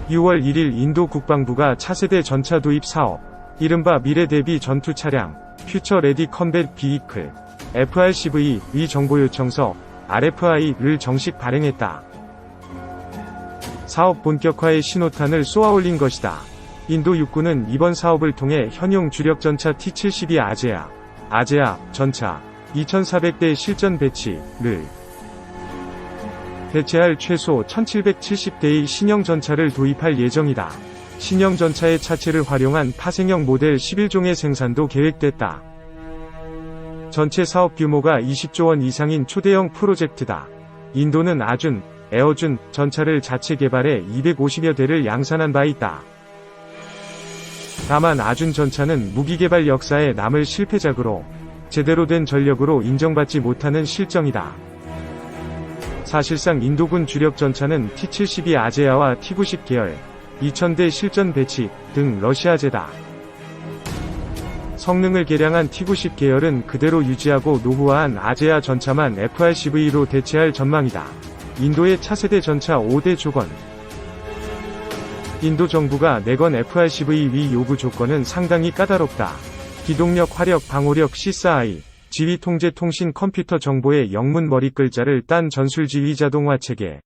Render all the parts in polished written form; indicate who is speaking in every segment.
Speaker 1: 6월 1일 인도 국방부가 차세대 전차 도입 사업, 이른바 미래 대비 전투 차량, 퓨처 레디 컴뱃 비이클, FRCV 정보 요청서, RFI를 정식 발행했다. 사업 본격화의 신호탄을 쏘아올린 것이다. 인도 육군은 이번 사업을 통해 현용 주력 전차 T-72 아제아 전차 2,400대 실전 배치를 대체할 최소 1,770대의 신형 전차를 도입할 예정이다. 신형 전차의 차체를 활용한 파생형 모델 11종의 생산도 계획됐다. 전체 사업 규모가 20조 원 이상인 초대형 프로젝트다. 인도는 아준, 에어준 전차를 자체 개발해 250여 대를 양산한 바 있다. 다만 아준 전차는 무기개발 역사에 남을 실패작으로 제대로 된 전력으로 인정받지 못하는 실정이다. 사실상 인도군 주력 전차는 T-72 아제아와 T-90 계열, 2,000대 실전 배치 등 러시아제다. 성능을 개량한 T-90 계열은 그대로 유지하고 노후화한 아제아 전차만 FRCV로 대체할 전망이다. 인도의 차세대 전차 5대 조건. 인도 정부가 내건 FRCV 위 요구 조건은 상당히 까다롭다. 기동력, 화력, 방호력, C4I, 지휘 통제 통신 컴퓨터 정보의 영문 머리글자를 딴 전술 지휘 자동화 체계,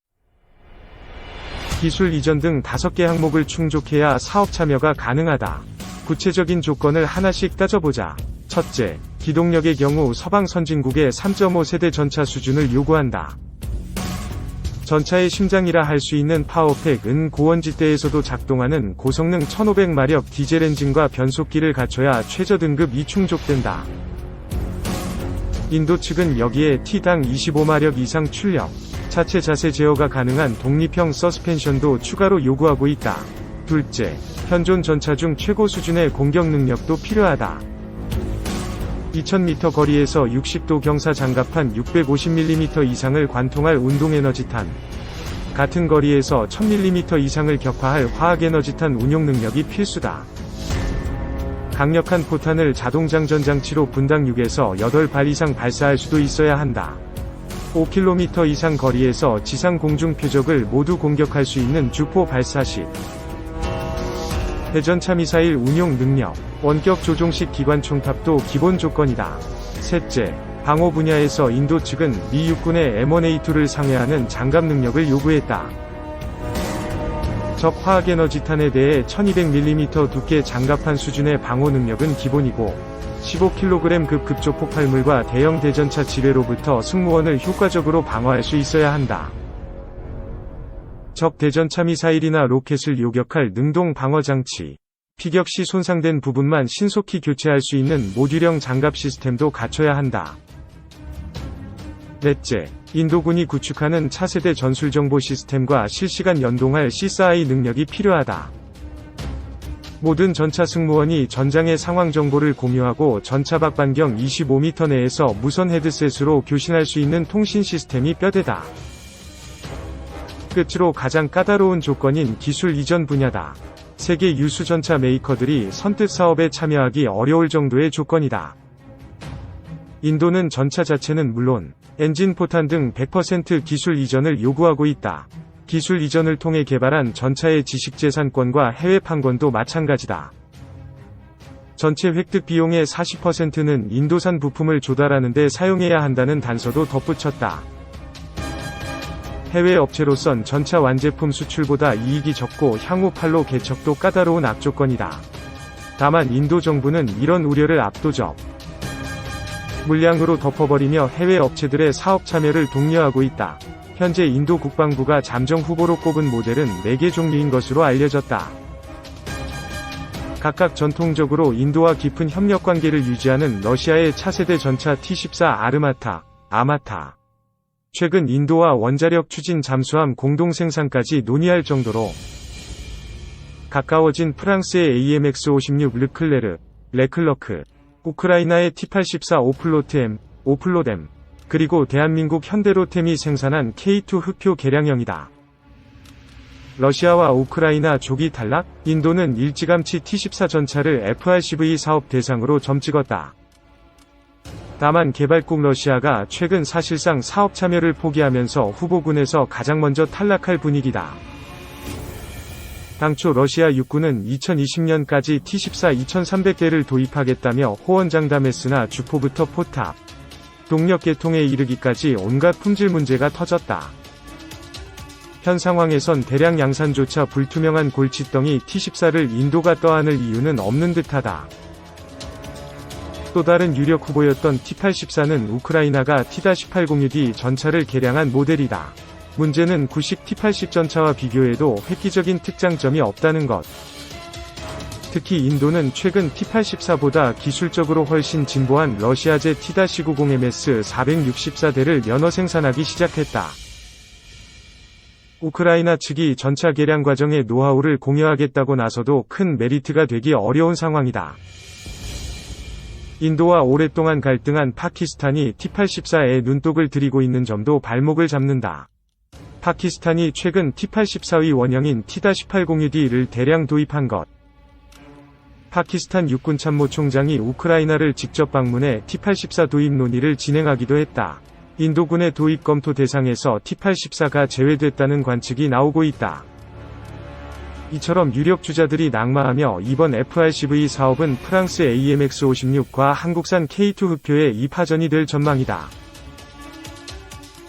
Speaker 1: 기술 이전 등 5개 항목을 충족해야 사업 참여가 가능하다. 구체적인 조건을 하나씩 따져보자. 첫째, 기동력의 경우 서방 선진국의 3.5세대 전차 수준을 요구한다. 전차의 심장이라 할 수 있는 파워팩은 고원지대에서도 작동하는 고성능 1500마력 디젤 엔진과 변속기를 갖춰야 최저 등급이 충족된다. 인도 측은 여기에 T당 25마력 이상 출력, 차체 자세 제어가 가능한 독립형 서스펜션도 추가로 요구하고 있다. 둘째, 현존 전차 중 최고 수준의 공격 능력도 필요하다. 2000m 거리에서 60도 경사 장갑판 650mm 이상을 관통할 운동에너지탄, 같은 거리에서 1000mm 이상을 격파할 화학에너지탄 운용 능력이 필수다. 강력한 포탄을 자동장전 장치로 분당 6에서 8발 이상 발사할 수도 있어야 한다. 5km 이상 거리에서 지상 공중 표적을 모두 공격할 수 있는 주포 발사 시 대전차 미사일 운용 능력, 원격 조종식 기관 총탑도 기본 조건이다. 셋째, 방호 분야에서 인도 측은 미 육군의 M1A2를 상회하는 장갑 능력을 요구했다. 적 화학에너지탄에 대해 1200mm 두께 장갑판 수준의 방호 능력은 기본이고 15kg급 급조 폭발물과 대형 대전차 지뢰로부터 승무원을 효과적으로 방어할 수 있어야 한다. 적 대전차 미사일이나 로켓을 요격할 능동 방어 장치, 피격 시 손상된 부분만 신속히 교체할 수 있는 모듈형 장갑 시스템도 갖춰야 한다. 넷째, 인도군이 구축하는 차세대 전술정보 시스템과 실시간 연동할 C4I 능력이 필요하다. 모든 전차 승무원이 전장의 상황 정보를 공유하고 전차 밖 반경 25m 내에서 무선 헤드셋으로 교신할 수 있는 통신 시스템이 뼈대다. 끝으로 가장 까다로운 조건인 기술 이전 분야다. 세계 유수 전차 메이커들이 선뜻 사업에 참여하기 어려울 정도의 조건이다. 인도는 전차 자체는 물론 엔진 포탄 등 100% 기술 이전을 요구하고 있다. 기술 이전을 통해 개발한 전차의 지식재산권과 해외 판권도 마찬가지다. 전체 획득 비용의 40%는 인도산 부품을 조달하는 데 사용해야 한다는 단서도 덧붙였다. 해외 업체로선 전차 완제품 수출보다 이익이 적고 향후 판로 개척도 까다로운 악조건이다. 다만 인도 정부는 이런 우려를 압도적 물량으로 덮어버리며 해외 업체들의 사업 참여를 독려하고 있다. 현재 인도 국방부가 잠정 후보로 꼽은 모델은 4개 종류인 것으로 알려졌다. 각각 전통적으로 인도와 깊은 협력관계를 유지하는 러시아의 차세대 전차 T-14 아마타. 최근 인도와 원자력 추진 잠수함 공동 생산까지 논의할 정도로 가까워진 프랑스의 AMX-56 르클러크, 우크라이나의 T-84 오플로뎀, 그리고 대한민국 현대로템이 생산한 K2 흑표 개량형이다. 러시아와 우크라이나 조기 탈락, 인도는 일찌감치 T-14 전차를 FRCV 사업 대상으로 점찍었다. 다만 개발국 러시아가 최근 사실상 사업 참여를 포기하면서 후보군에서 가장 먼저 탈락할 분위기다. 당초 러시아 육군은 2020년까지 T-14 2300대를 도입하겠다며 호언장담했으나 주포부터 포탑, 동력 개통에 이르기까지 온갖 품질 문제가 터졌다. 현 상황에선 대량 양산조차 불투명한 골칫덩이 T-14를 인도가 떠안을 이유는 없는 듯하다. 또 다른 유력 후보였던 T-84는 우크라이나가 T-806D 전차를 개량한 모델이다. 문제는 구식 T-80 전차와 비교해도 획기적인 특장점이 없다는 것. 특히 인도는 최근 T-84보다 기술적으로 훨씬 진보한 러시아제 T-90MS464대를 면허 생산하기 시작했다. 우크라이나 측이 전차 개량 과정의 노하우를 공유하겠다고 나서도 큰 메리트가 되기 어려운 상황이다. 인도와 오랫동안 갈등한 파키스탄이 T-84에 눈독을 들이고 있는 점도 발목을 잡는다. 파키스탄이 최근 T-84의 원형인 T-806D를 대량 도입한 것. 파키스탄 육군참모총장이 우크라이나를 직접 방문해 T-84 도입 논의를 진행하기도 했다. 인도군의 도입 검토 대상에서 T-84가 제외됐다는 관측이 나오고 있다. 이처럼 유력 주자들이 낙마하며 이번 FRCV 사업은 프랑스 AMX-56과 한국산 K2 흡표의 2파전이 될 전망이다.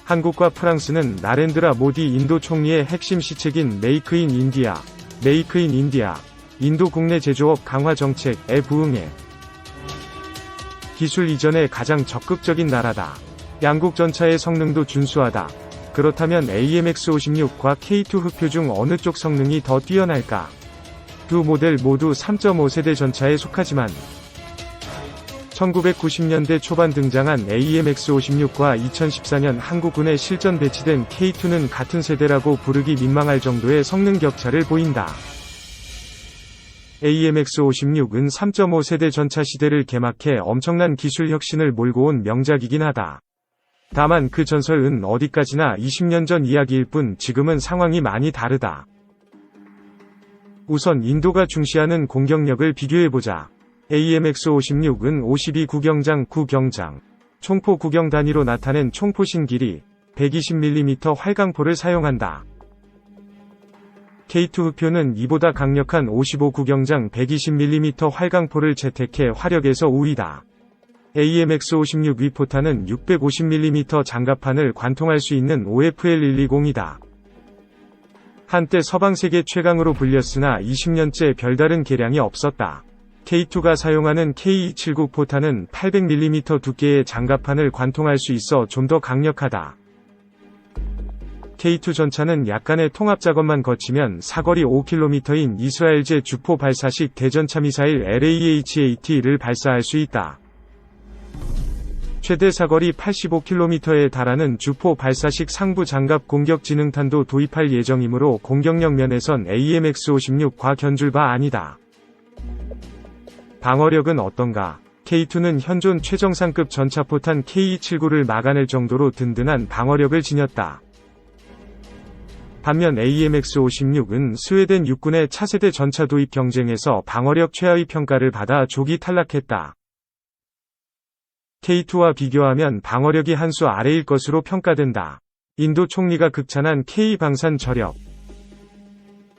Speaker 1: 한국과 프랑스는 나렌드라 모디 인도 총리의 핵심 시책인 메이크 인 인디아, 인도 국내 제조업 강화 정책에 부응해 기술 이전에 가장 적극적인 나라다. 양국 전차의 성능도 준수하다. 그렇다면 AMX-56과 K2 흡표 중 어느 쪽 성능이 더 뛰어날까? 두 모델 모두 3.5세대 전차에 속하지만 1990년대 초반 등장한 AMX-56과 2014년 한국군에 실전 배치된 K2는 같은 세대라고 부르기 민망할 정도의 성능 격차를 보인다. AMX-56은 3.5세대 전차 시대를 개막해 엄청난 기술 혁신을 몰고 온 명작이긴 하다. 다만 그 전설은 어디까지나 20년 전 이야기일 뿐 지금은 상황이 많이 다르다. 우선 인도가 중시하는 공격력을 비교해보자. AMX-56은 52구경장, 총포 구경 단위로 나타낸 총포신 길이 120mm 활강포를 사용한다. K2 흡표는 이보다 강력한 55구경장 120mm 활강포를 채택해 화력에서 우위다. AMX-56 위포탄은 650mm 장갑판을 관통할 수 있는 OFL120이다. 한때 서방 세계 최강으로 불렸으나 20년째 별다른 개량이 없었다. K2가 사용하는 K279 포탄은 800mm 두께의 장갑판을 관통할 수 있어 좀 더 강력하다. K2 전차는 약간의 통합 작업만 거치면 사거리 5km인 이스라엘제 주포 발사식 대전차 미사일 LAHAT를 발사할 수 있다. 최대 사거리 85km에 달하는 주포 발사식 상부 장갑 공격 지능탄도 도입할 예정이므로 공격력 면에선 AMX-56과 견줄 바 아니다. 방어력은 어떤가? K2는 현존 최정상급 전차포탄 K279를 막아낼 정도로 든든한 방어력을 지녔다. 반면 AMX-56은 스웨덴 육군의 차세대 전차 도입 경쟁에서 방어력 최하위 평가를 받아 조기 탈락했다. K2와 비교하면 방어력이 한 수 아래일 것으로 평가된다. 인도 총리가 극찬한 K 방산 저력.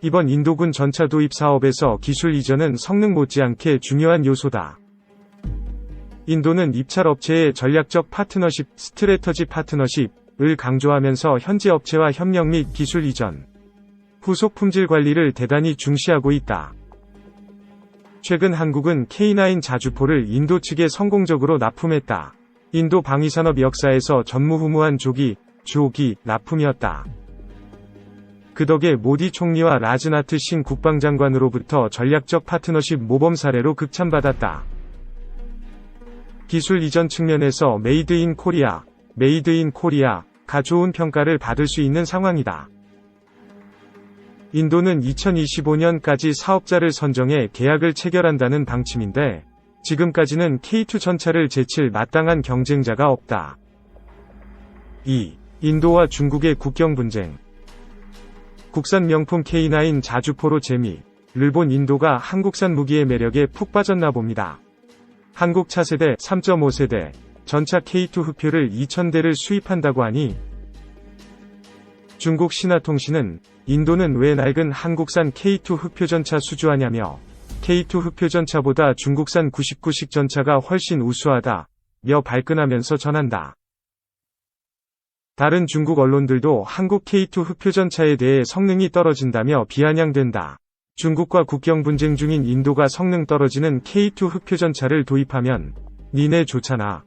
Speaker 1: 이번 인도군 전차 도입 사업에서 기술 이전은 성능 못지않게 중요한 요소다. 인도는 입찰업체의 전략적 파트너십, 스트래터지 파트너십을 강조하면서 현지 업체와 협력 및 기술 이전, 후속 품질 관리를 대단히 중시하고 있다. 최근 한국은 K9 자주포를 인도 측에 성공적으로 납품했다. 인도 방위산업 역사에서 전무후무한 조기 납품이었다. 그 덕에 모디 총리와 라즈나트 싱 국방장관으로부터 전략적 파트너십 모범 사례로 극찬받았다. 기술 이전 측면에서 메이드 인 코리아가 좋은 평가를 받을 수 있는 상황이다. 인도는 2025년까지 사업자를 선정해 계약을 체결한다는 방침인데 지금까지는 K2 전차를 제칠 마땅한 경쟁자가 없다. 2. 인도와 중국의 국경 분쟁. 국산 명품 K9 자주포로 재미를 본 인도가 한국산 무기의 매력에 푹 빠졌나 봅니다. 한국 차세대 3.5세대 전차 K2 흡표를 2000대를 수입한다고 하니 중국 신화통신은 인도는 왜 낡은 한국산 K2 흑표전차 수주하냐며 K2 흑표전차보다 중국산 99식 전차가 훨씬 우수하다며 발끈하면서 전한다. 다른 중국 언론들도 한국 K2 흑표전차에 대해 성능이 떨어진다며 비아냥댄다. 중국과 국경 분쟁 중인 인도가 성능 떨어지는 K2 흑표전차를 도입하면 니네 좋잖아.